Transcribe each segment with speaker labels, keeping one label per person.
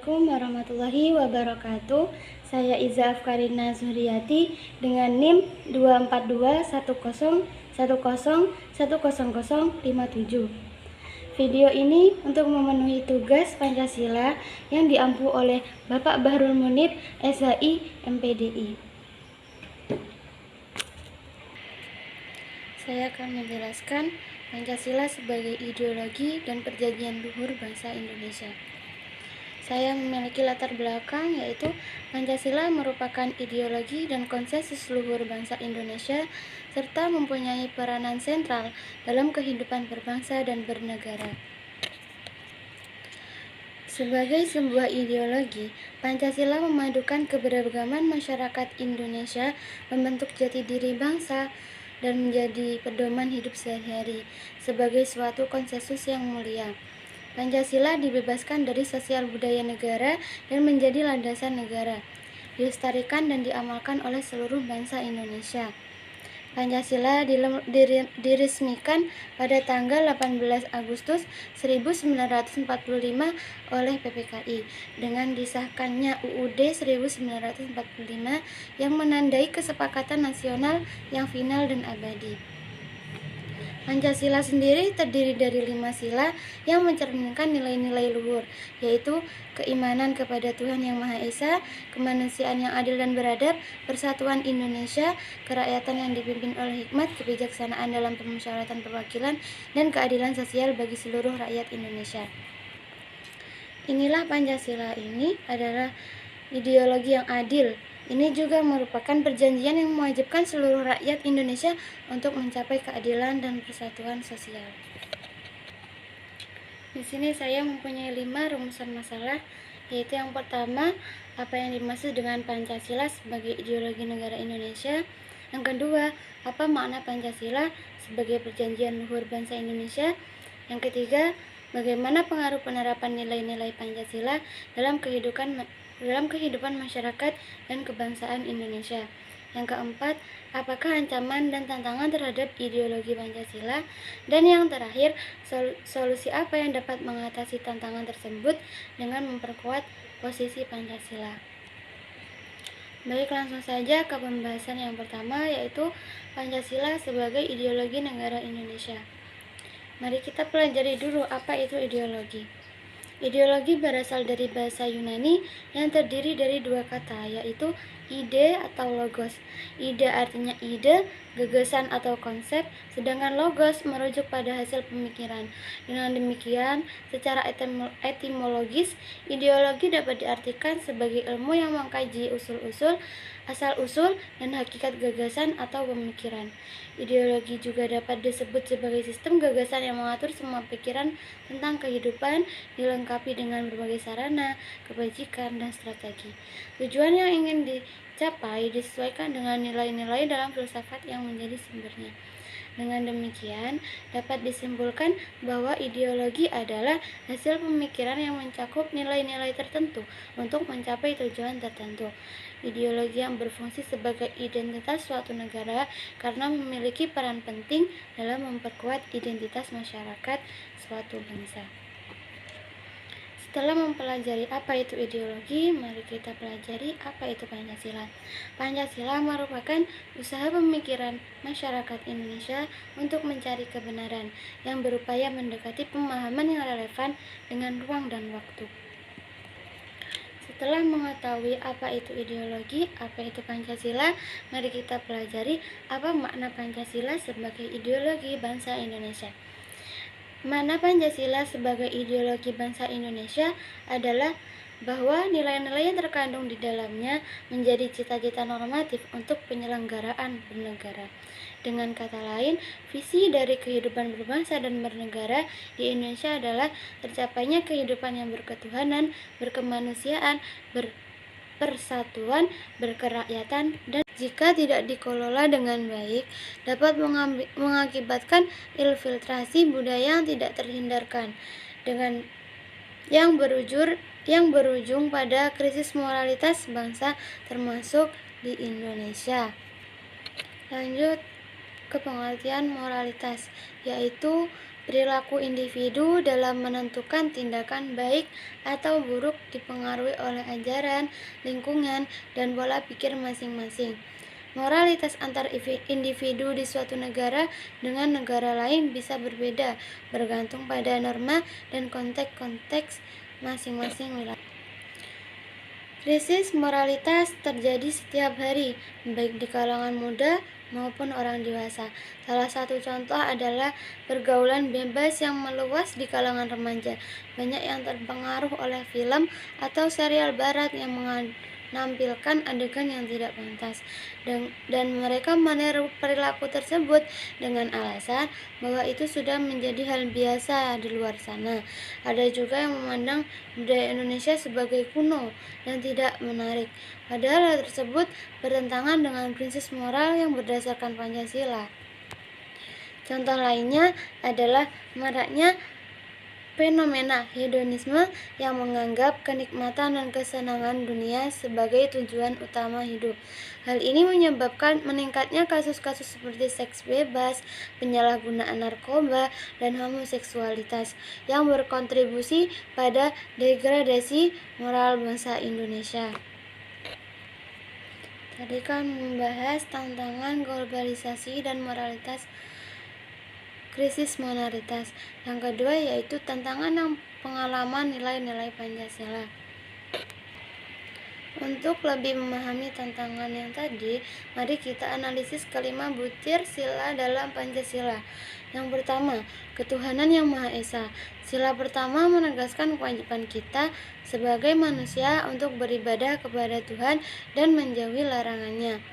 Speaker 1: Assalamualaikum warahmatullahi wabarakatuh. Saya Iza Afkarina Zuhriyati dengan NIM 24210101057. Video ini untuk memenuhi tugas Pancasila yang diampu oleh Bapak Bahrul Munib, SHI, MPDI. Saya akan menjelaskan Pancasila sebagai ideologi dan perjanjian luhur bangsa Indonesia. Saya memiliki latar belakang, yaitu Pancasila merupakan ideologi dan konsensus luhur bangsa Indonesia serta mempunyai peranan sentral dalam kehidupan berbangsa dan bernegara. Sebagai sebuah ideologi, Pancasila memadukan keberagaman masyarakat Indonesia, membentuk jati diri bangsa, dan menjadi pedoman hidup sehari-hari sebagai suatu konsensus yang mulia. Pancasila dibebaskan dari sosial budaya negara dan menjadi landasan negara, dilestarikan dan diamalkan oleh seluruh bangsa Indonesia. Pancasila diresmikan pada tanggal 18 Agustus 1945 oleh PPKI dengan disahkannya UUD 1945 yang menandai kesepakatan nasional yang final dan abadi. Pancasila sendiri terdiri dari 5 sila yang mencerminkan nilai-nilai luhur, yaitu keimanan kepada Tuhan Yang Maha Esa, kemanusiaan yang adil dan beradab, persatuan Indonesia, kerakyatan yang dipimpin oleh hikmat, kebijaksanaan dalam permusyawaratan perwakilan, dan keadilan sosial bagi seluruh rakyat Indonesia. Inilah Pancasila ini adalah ideologi yang adil. Ini juga merupakan perjanjian yang mewajibkan seluruh rakyat Indonesia untuk mencapai keadilan dan persatuan sosial. Di sini saya mempunyai 5 rumusan masalah, yaitu yang pertama, apa yang dimaksud dengan Pancasila sebagai ideologi negara Indonesia. Yang kedua, apa makna Pancasila sebagai perjanjian luhur bangsa Indonesia. Yang ketiga, bagaimana pengaruh penerapan nilai-nilai Pancasila dalam kehidupan masyarakat dan kebangsaan Indonesia. Yang keempat, apakah ancaman dan tantangan terhadap ideologi Pancasila? Dan yang terakhir, solusi apa yang dapat mengatasi tantangan tersebut dengan memperkuat posisi Pancasila? Baik, langsung saja ke pembahasan yang pertama, yaitu Pancasila sebagai ideologi negara Indonesia. Mari kita pelajari dulu apa itu ideologi. Ideologi berasal dari bahasa Yunani yang terdiri dari 2 kata, yaitu ide atau logos. Ide artinya ide, gagasan atau konsep, sedangkan logos merujuk pada hasil pemikiran. Dengan demikian, secara etimologis, ideologi dapat diartikan sebagai ilmu yang mengkaji usul-usul, asal-usul, dan hakikat gagasan atau pemikiran. Ideologi juga dapat disebut sebagai sistem gagasan yang mengatur semua pikiran tentang kehidupan, dilengkapi dengan berbagai sarana, kebajikan, dan strategi. Tujuan yang ingin dicapai disesuaikan dengan nilai-nilai dalam filsafat yang menjadi sumbernya. Dengan demikian, dapat disimpulkan bahwa ideologi adalah hasil pemikiran yang mencakup nilai-nilai tertentu untuk mencapai tujuan tertentu. Ideologi yang berfungsi sebagai identitas suatu negara karena memiliki peran penting dalam memperkuat identitas masyarakat suatu bangsa. Setelah mempelajari apa itu ideologi, mari kita pelajari apa itu Pancasila. Pancasila merupakan usaha pemikiran masyarakat Indonesia untuk mencari kebenaran yang berupaya mendekati pemahaman yang relevan dengan ruang dan waktu. Setelah mengetahui apa itu ideologi, apa itu Pancasila, mari kita pelajari apa makna Pancasila sebagai ideologi bangsa Indonesia. Makna Pancasila sebagai ideologi bangsa Indonesia adalah bahwa nilai-nilai yang terkandung di dalamnya menjadi cita-cita normatif untuk penyelenggaraan bernegara. Dengan kata lain, visi dari kehidupan berbangsa dan bernegara di Indonesia adalah tercapainya kehidupan yang berketuhanan, berkemanusiaan, berpersatuan, berkerakyatan, dan jika tidak dikelola dengan baik, dapat mengakibatkan infiltrasi budaya yang tidak terhindarkan, dengan yang berujung pada krisis moralitas bangsa termasuk di Indonesia. Lanjut ke pengertian moralitas, yaitu Perilaku individu dalam menentukan tindakan baik atau buruk dipengaruhi oleh ajaran, lingkungan, dan pola pikir masing-masing. Moralitas antar individu di suatu negara dengan negara lain bisa berbeda, bergantung pada norma dan konteks-konteks masing-masing wilayah. Krisis moralitas terjadi setiap hari, baik di kalangan muda maupun orang dewasa. Salah satu contoh adalah pergaulan bebas yang meluas di kalangan remaja. Banyak yang terpengaruh oleh film atau serial barat yang menampilkan adegan yang tidak pantas, dan mereka meniru perilaku tersebut dengan alasan bahwa itu sudah menjadi hal biasa di luar sana. Ada juga yang memandang budaya Indonesia sebagai kuno dan tidak menarik, padahal hal tersebut bertentangan dengan prinsip moral yang berdasarkan Pancasila. Contoh lainnya adalah maraknya fenomena hedonisme yang menganggap kenikmatan dan kesenangan dunia sebagai tujuan utama hidup. Hal ini menyebabkan meningkatnya kasus-kasus seperti seks bebas, penyalahgunaan narkoba, dan homoseksualitas yang berkontribusi pada degradasi moral bangsa Indonesia. Tadi kan membahas tantangan globalisasi dan moralitas krisis moralitas. Yang kedua yaitu tantangan yang pengalaman nilai-nilai Pancasila. Untuk lebih memahami tantangan yang tadi, mari kita analisis kelima butir sila dalam Pancasila. Yang pertama, ketuhanan yang Maha Esa. Sila pertama menegaskan kewajiban kita sebagai manusia untuk beribadah kepada Tuhan dan menjauhi larangannya.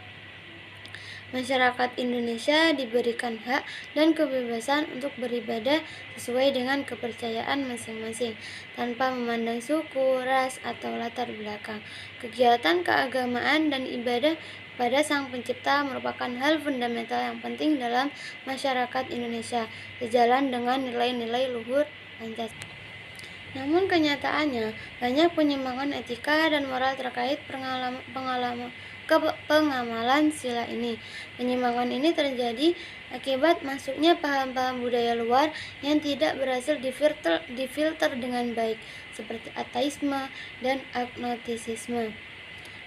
Speaker 1: Masyarakat Indonesia diberikan hak dan kebebasan untuk beribadah sesuai dengan kepercayaan masing-masing, tanpa memandang suku, ras, atau latar belakang. Kegiatan keagamaan dan ibadah pada Sang Pencipta merupakan hal fundamental yang penting dalam masyarakat Indonesia, sejalan dengan nilai-nilai luhur Pancasila. Namun kenyataannya, banyak penyimpangan etika dan moral terkait pengamalan sila ini. Penyimpangan ini terjadi akibat masuknya paham-paham budaya luar yang tidak berhasil difilter dengan baik, seperti ateisme dan agnostisisme.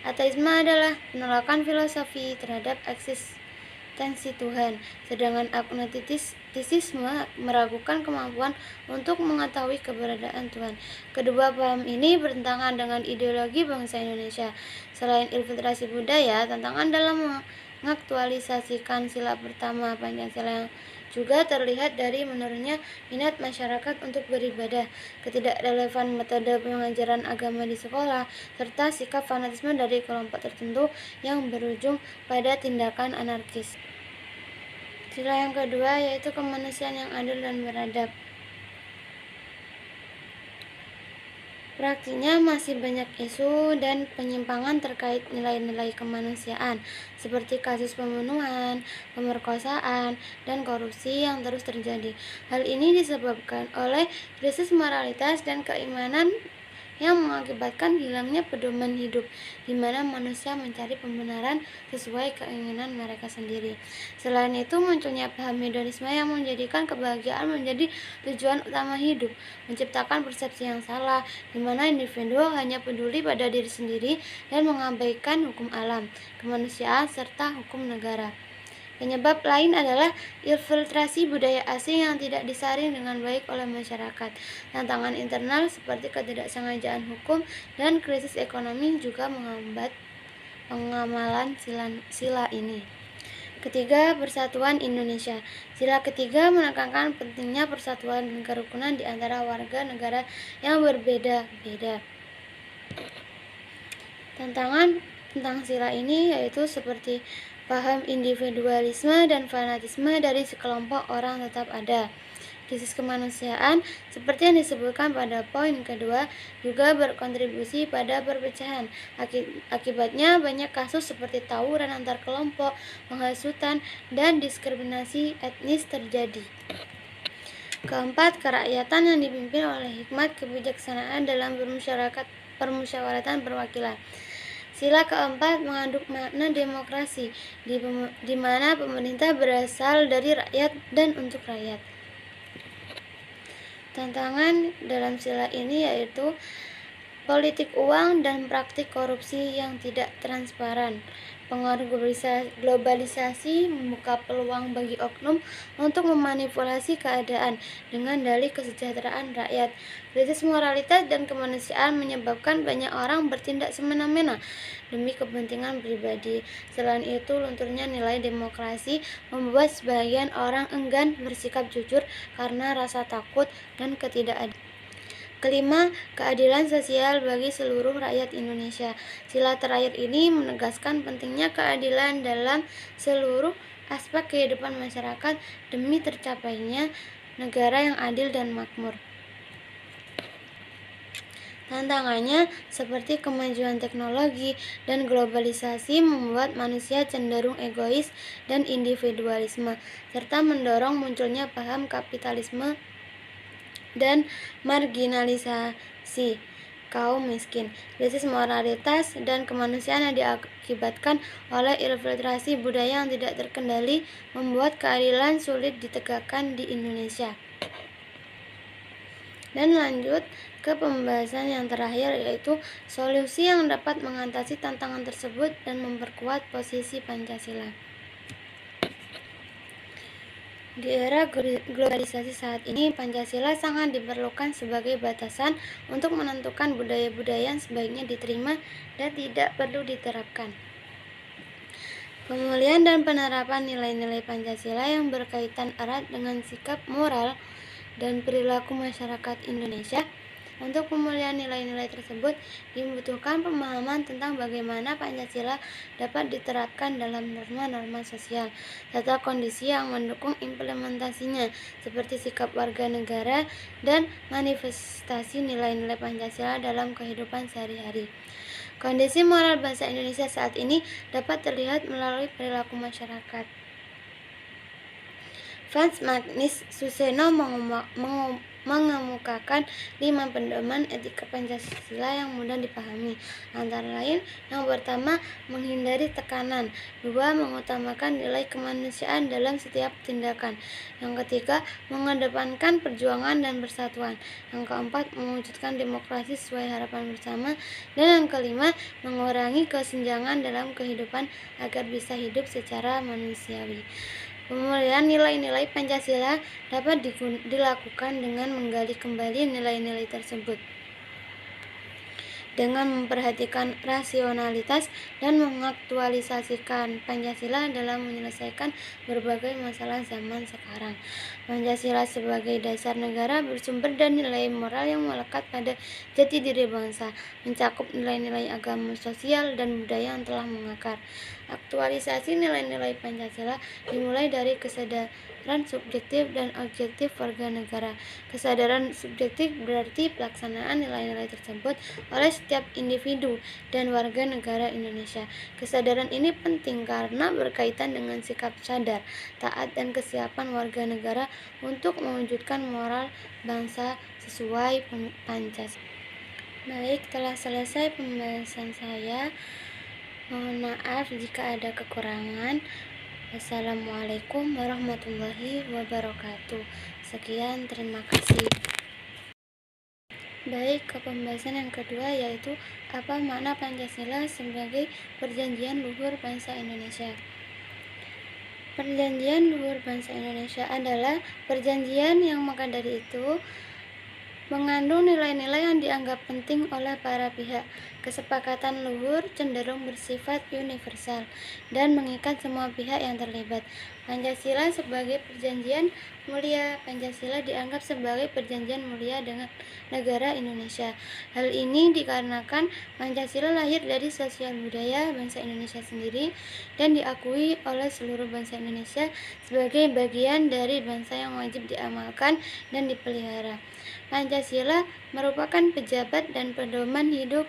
Speaker 1: Ateisme adalah penolakan filosofi terhadap eksistensi Tuhan, sedangkan agnostisisme meragukan kemampuan untuk mengetahui keberadaan Tuhan. Kedua paham ini bertentangan dengan ideologi bangsa Indonesia. Selain infiltrasi budaya, tantangan dalam mengaktualisasikan sila pertama Pancasila yang juga terlihat dari menurunnya minat masyarakat untuk beribadah, ketidakrelevan metode pengajaran agama di sekolah, serta sikap fanatisme dari kelompok tertentu yang berujung pada tindakan anarkis. Sila yang kedua yaitu kemanusiaan yang adil dan beradab. Praktiknya masih banyak isu dan penyimpangan terkait nilai-nilai kemanusiaan, seperti kasus pembunuhan, pemerkosaan, dan korupsi yang terus terjadi. Hal ini disebabkan oleh krisis moralitas dan keimanan yang mengakibatkan hilangnya pedoman hidup, di mana manusia mencari pembenaran sesuai keinginan mereka sendiri. Selain itu, munculnya paham hedonisme yang menjadikan kebahagiaan menjadi tujuan utama hidup, menciptakan persepsi yang salah, di mana individu hanya peduli pada diri sendiri dan mengabaikan hukum alam, kemanusiaan, serta hukum negara. Penyebab lain adalah infiltrasi budaya asing yang tidak disaring dengan baik oleh masyarakat. Tantangan internal seperti ketidaksengajaan hukum dan krisis ekonomi juga menghambat pengamalan sila ini. Ketiga, persatuan Indonesia. Sila ketiga menekankan pentingnya persatuan dan kerukunan di antara warga negara yang berbeda-beda. Tantangan tentang sila ini yaitu seperti paham individualisme dan fanatisme dari sekelompok orang tetap ada. Krisis kemanusiaan, seperti yang disebutkan pada poin kedua, juga berkontribusi pada perpecahan. Akibatnya banyak kasus seperti tawuran antar kelompok, penghasutan, dan diskriminasi etnis terjadi. Keempat, kerakyatan yang dipimpin oleh hikmat kebijaksanaan dalam permusyawaratan perwakilan. Sila keempat mengandung makna demokrasi, di mana pemerintah berasal dari rakyat dan untuk rakyat. Tantangan dalam sila ini yaitu politik uang dan praktik korupsi yang tidak transparan. Pengaruh globalisasi membuka peluang bagi oknum untuk memanipulasi keadaan dengan dalih kesejahteraan rakyat. Krisis moralitas dan kemanusiaan menyebabkan banyak orang bertindak semena-mena demi kepentingan pribadi. Selain itu, lunturnya nilai demokrasi membuat sebagian orang enggan bersikap jujur karena rasa takut dan ketidakadilan. Kelima, keadilan sosial bagi seluruh rakyat Indonesia. Sila terakhir ini menegaskan pentingnya keadilan dalam seluruh aspek kehidupan masyarakat demi tercapainya negara yang adil dan makmur. Tantangannya seperti kemajuan teknologi dan globalisasi membuat manusia cenderung egois dan individualisme, serta mendorong munculnya paham kapitalisme dan marginalisasi kaum miskin. Krisis moralitas dan kemanusiaan yang diakibatkan oleh infiltrasi budaya yang tidak terkendali membuat keadilan sulit ditegakkan di Indonesia. Dan lanjut ke pembahasan yang terakhir, yaitu solusi yang dapat mengatasi tantangan tersebut dan memperkuat posisi Pancasila. Di era globalisasi saat ini, Pancasila sangat diperlukan sebagai batasan untuk menentukan budaya-budaya yang sebaiknya diterima dan tidak perlu diterapkan. Pemulihan dan penerapan nilai-nilai Pancasila yang berkaitan erat dengan sikap moral dan perilaku masyarakat Indonesia. Untuk pemulihan nilai-nilai tersebut dibutuhkan pemahaman tentang bagaimana Pancasila dapat diterapkan dalam norma-norma sosial serta kondisi yang mendukung implementasinya, seperti sikap warga negara dan manifestasi nilai-nilai Pancasila dalam kehidupan sehari-hari. Kondisi moral bangsa Indonesia saat ini dapat terlihat melalui perilaku masyarakat. Frans Magnus Suseno mengemukakan 5 pedoman etika Pancasila yang mudah dipahami. Antara lain, yang pertama, menghindari tekanan. 2. Mengutamakan nilai kemanusiaan dalam setiap tindakan. Yang ketiga, mengedepankan perjuangan dan persatuan. Yang keempat, mewujudkan demokrasi sesuai harapan bersama. Dan yang kelima, mengurangi kesenjangan dalam kehidupan agar bisa hidup secara manusiawi. Pemulihan nilai-nilai Pancasila dapat dilakukan dengan menggali kembali nilai-nilai tersebut dengan memperhatikan rasionalitas dan mengaktualisasikan Pancasila dalam menyelesaikan berbagai masalah zaman sekarang. Pancasila sebagai dasar negara bersumber dari nilai moral yang melekat pada jati diri bangsa, mencakup nilai-nilai agama, sosial, dan budaya yang telah mengakar. Aktualisasi nilai-nilai Pancasila dimulai dari kesadaran subjektif dan objektif warga negara. Kesadaran subjektif berarti pelaksanaan nilai-nilai tersebut oleh setiap individu dan warga negara Indonesia. Kesadaran ini penting karena berkaitan dengan sikap sadar, taat, dan kesiapan warga negara untuk mewujudkan moral bangsa sesuai Pancasila. Baik, telah selesai pembahasan saya. Mohon maaf jika ada kekurangan. Wassalamualaikum warahmatullahi wabarakatuh. Sekian, terima kasih. Baik, ke pembahasan yang kedua, yaitu apa makna Pancasila sebagai perjanjian luhur bangsa Indonesia. Perjanjian luhur bangsa Indonesia adalah perjanjian yang maka dari itu mengandung nilai-nilai yang dianggap penting oleh para pihak. Kesepakatan luhur cenderung bersifat universal dan mengikat semua pihak yang terlibat. Pancasila sebagai perjanjian mulia. Pancasila dianggap sebagai perjanjian mulia dengan negara Indonesia. Hal ini dikarenakan Pancasila lahir dari sosial budaya bangsa Indonesia sendiri dan diakui oleh seluruh bangsa Indonesia sebagai bagian dari bangsa yang wajib diamalkan dan dipelihara. Pancasila merupakan pejabat dan pedoman hidup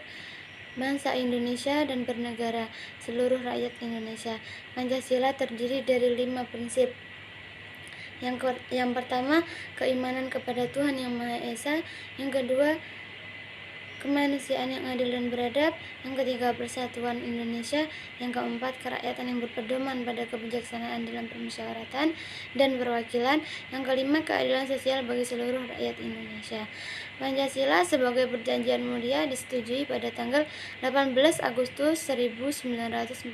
Speaker 1: bangsa Indonesia dan bernegara seluruh rakyat Indonesia. Pancasila terdiri dari 5 prinsip. Yang pertama, keimanan kepada Tuhan Yang Maha Esa. Yang kedua, kemanusiaan yang adil dan beradab, yang ketiga persatuan Indonesia, yang keempat kerakyatan yang berpedoman pada kebijaksanaan dalam permusyawaratan dan perwakilan, yang kelima keadilan sosial bagi seluruh rakyat Indonesia. Pancasila sebagai perjanjian mulia disetujui pada tanggal 18 Agustus 1945.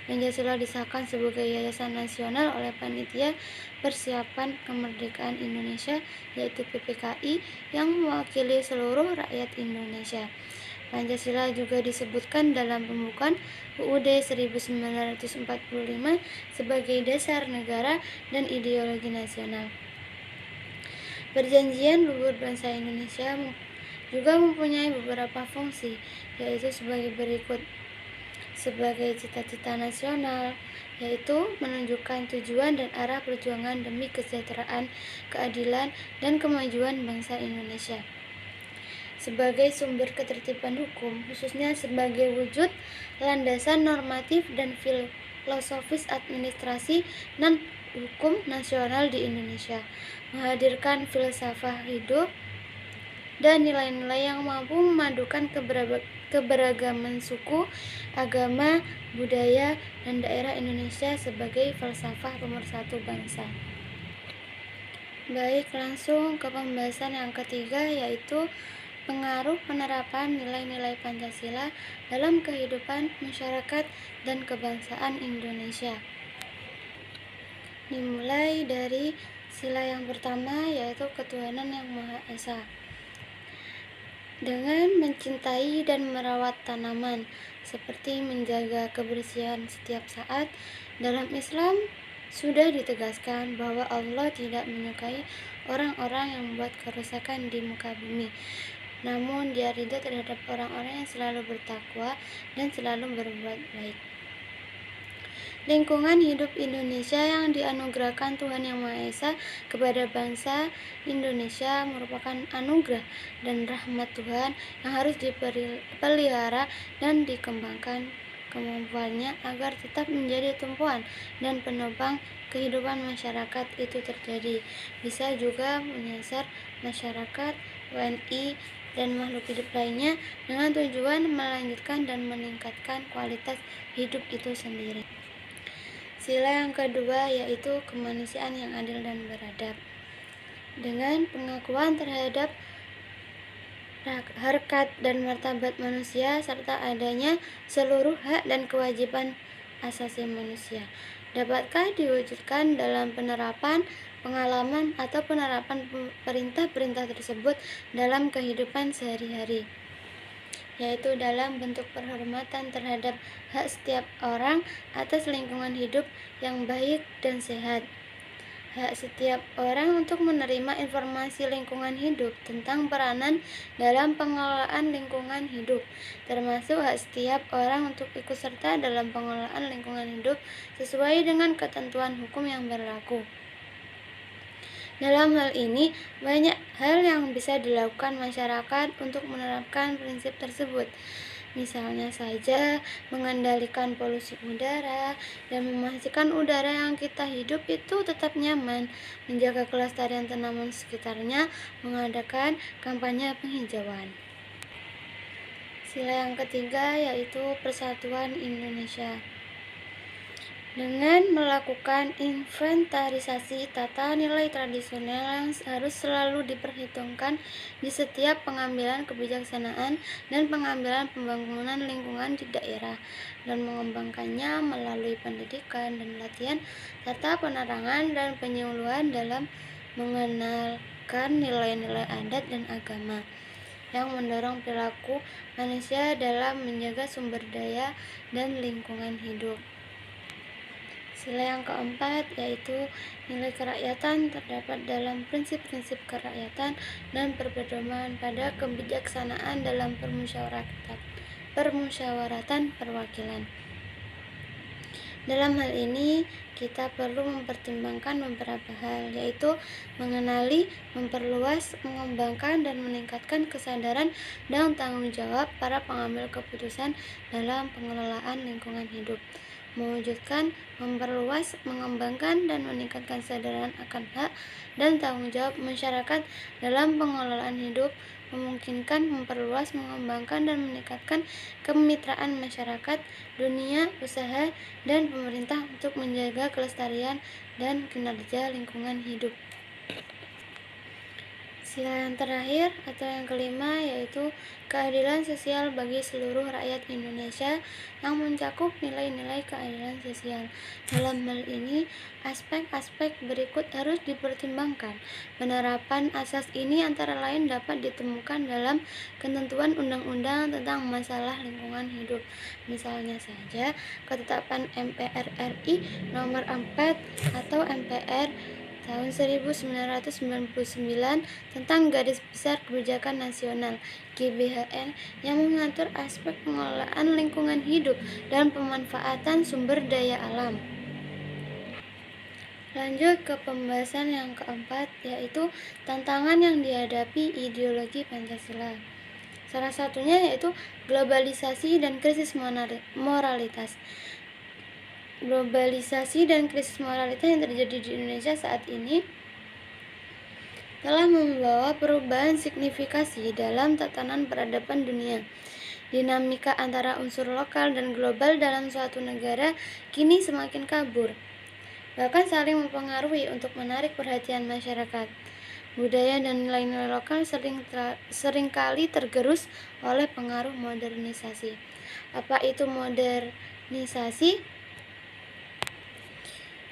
Speaker 1: Pancasila disahkan sebagai yayasan nasional oleh Panitia Persiapan Kemerdekaan Indonesia, yaitu PPKI, yang mewakili seluruh rakyat Indonesia. Pancasila juga disebutkan dalam pembukaan UUD 1945 sebagai dasar negara dan ideologi nasional. Perjanjian Luhur Bangsa Indonesia juga mempunyai beberapa fungsi, yaitu sebagai berikut. Sebagai cita-cita nasional, yaitu menunjukkan tujuan dan arah perjuangan demi kesejahteraan, keadilan, dan kemajuan bangsa Indonesia. Sebagai sumber ketertiban hukum, khususnya sebagai wujud landasan normatif dan filosofis administrasi dan hukum nasional di Indonesia, menghadirkan filsafat hidup dan nilai-nilai yang mampu memadukan keberagaman suku, agama, budaya, dan daerah Indonesia sebagai falsafah pemersatu bangsa. Baik, langsung ke pembahasan yang ketiga, yaitu pengaruh penerapan nilai-nilai Pancasila dalam kehidupan masyarakat dan kebangsaan Indonesia. Dimulai dari sila yang pertama, yaitu ketuhanan yang Maha Esa. Dengan mencintai dan merawat tanaman, seperti menjaga kebersihan setiap saat, dalam Islam sudah ditegaskan bahwa Allah tidak menyukai orang-orang yang membuat kerusakan di muka bumi. Namun Dia ridho terhadap orang-orang yang selalu bertakwa dan selalu berbuat baik. Lingkungan hidup Indonesia yang dianugerahkan Tuhan Yang Maha Esa kepada bangsa Indonesia merupakan anugerah dan rahmat Tuhan yang harus dipelihara dan dikembangkan kemampuannya agar tetap menjadi tumpuan dan penopang kehidupan masyarakat itu terjadi. Bisa juga menyasar masyarakat, WNI, dan makhluk hidup lainnya dengan tujuan melanjutkan dan meningkatkan kualitas hidup itu sendiri. Sila yang kedua, yaitu kemanusiaan yang adil dan beradab. Dengan pengakuan terhadap harkat dan martabat manusia serta adanya seluruh hak dan kewajiban asasi manusia, dapatkah diwujudkan dalam penerapan, pengalaman, atau penerapan perintah-perintah tersebut dalam kehidupan sehari-hari, yaitu dalam bentuk penghormatan terhadap hak setiap orang atas lingkungan hidup yang baik dan sehat. Hak setiap orang untuk menerima informasi lingkungan hidup tentang peranan dalam pengelolaan lingkungan hidup, termasuk hak setiap orang untuk ikut serta dalam pengelolaan lingkungan hidup sesuai dengan ketentuan hukum yang berlaku. Dalam hal ini, banyak hal yang bisa dilakukan masyarakat untuk menerapkan prinsip tersebut. Misalnya saja, mengendalikan polusi udara dan memastikan udara yang kita hidup itu tetap nyaman, menjaga kelestarian tanaman sekitarnya, mengadakan kampanye penghijauan. Sila yang ketiga, yaitu persatuan Indonesia. Dengan melakukan inventarisasi tata nilai tradisional yang harus selalu diperhitungkan di setiap pengambilan kebijaksanaan dan pengambilan pembangunan lingkungan di daerah, dan mengembangkannya melalui pendidikan dan latihan serta penerangan dan penyuluhan dalam mengenalkan nilai-nilai adat dan agama yang mendorong perilaku manusia dalam menjaga sumber daya dan lingkungan hidup. Sila yang keempat, yaitu nilai kerakyatan terdapat dalam prinsip-prinsip kerakyatan dan berpedoman pada kebijaksanaan dalam permusyawaratan perwakilan. Dalam hal ini, kita perlu mempertimbangkan beberapa hal, yaitu mengenali, memperluas, mengembangkan, dan meningkatkan kesadaran dan tanggung jawab para pengambil keputusan dalam pengelolaan lingkungan hidup, mewujudkan, memperluas, mengembangkan, dan meningkatkan kesadaran akan hak dan tanggung jawab masyarakat dalam pengelolaan hidup, memungkinkan memperluas, mengembangkan, dan meningkatkan kemitraan masyarakat, dunia usaha, dan pemerintah untuk menjaga kelestarian dan kinerja lingkungan hidup. Sila yang terakhir atau yang kelima yaitu keadilan sosial bagi seluruh rakyat Indonesia yang mencakup nilai-nilai keadilan sosial. Dalam hal ini, aspek-aspek berikut harus dipertimbangkan. Penerapan asas ini antara lain dapat ditemukan dalam ketentuan undang-undang tentang masalah lingkungan hidup. Misalnya saja, ketetapan MPR RI nomor 4 atau MPR tahun 1999 tentang Garis Besar Kebijakan Nasional (GBHN) yang mengatur aspek pengelolaan lingkungan hidup dan pemanfaatan sumber daya alam. Lanjut ke pembahasan yang keempat, yaitu tantangan yang dihadapi ideologi Pancasila. Salah satunya yaitu globalisasi dan krisis moralitas. Globalisasi dan krisis moralitas yang terjadi di Indonesia saat ini telah membawa perubahan signifikasi dalam tatanan peradaban dunia. Dinamika antara unsur lokal dan global dalam suatu negara kini semakin kabur, bahkan saling mempengaruhi untuk menarik perhatian masyarakat. Budaya dan nilai-nilai lokal seringkali tergerus oleh pengaruh modernisasi. Apa itu modernisasi?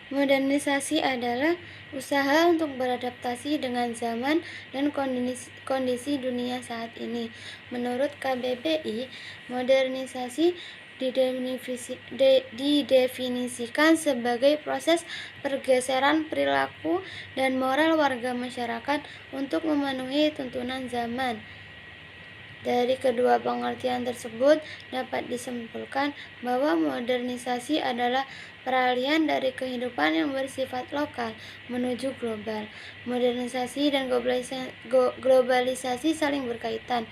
Speaker 1: Modernisasi adalah usaha untuk beradaptasi dengan zaman dan kondisi dunia saat ini. Menurut KBBI, modernisasi didefinisikan sebagai proses pergeseran perilaku dan moral warga masyarakat untuk memenuhi tuntunan zaman. Dari kedua pengertian tersebut dapat disimpulkan bahwa modernisasi adalah peralihan dari kehidupan yang bersifat lokal menuju global. Modernisasi dan globalisasi saling berkaitan.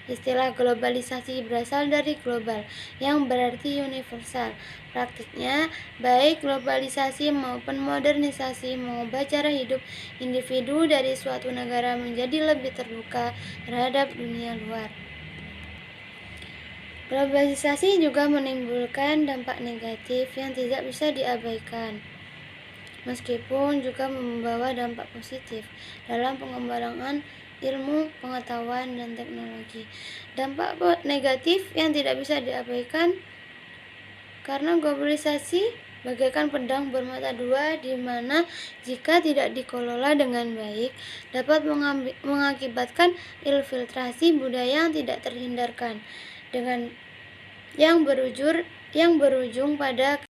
Speaker 1: Istilah globalisasi berasal dari global, yang berarti universal. Praktiknya, baik globalisasi maupun modernisasi mengubah cara hidup individu dari suatu negara menjadi lebih terbuka terhadap dunia luar. Globalisasi juga menimbulkan dampak negatif yang tidak bisa diabaikan, meskipun juga membawa dampak positif dalam pengembangan ilmu, pengetahuan, dan teknologi. Dampak negatif yang tidak bisa diabaikan karena globalisasi bagaikan pedang bermata dua, di mana jika tidak dikelola dengan baik dapat mengakibatkan infiltrasi budaya yang tidak terhindarkan, dengan yang berujung pada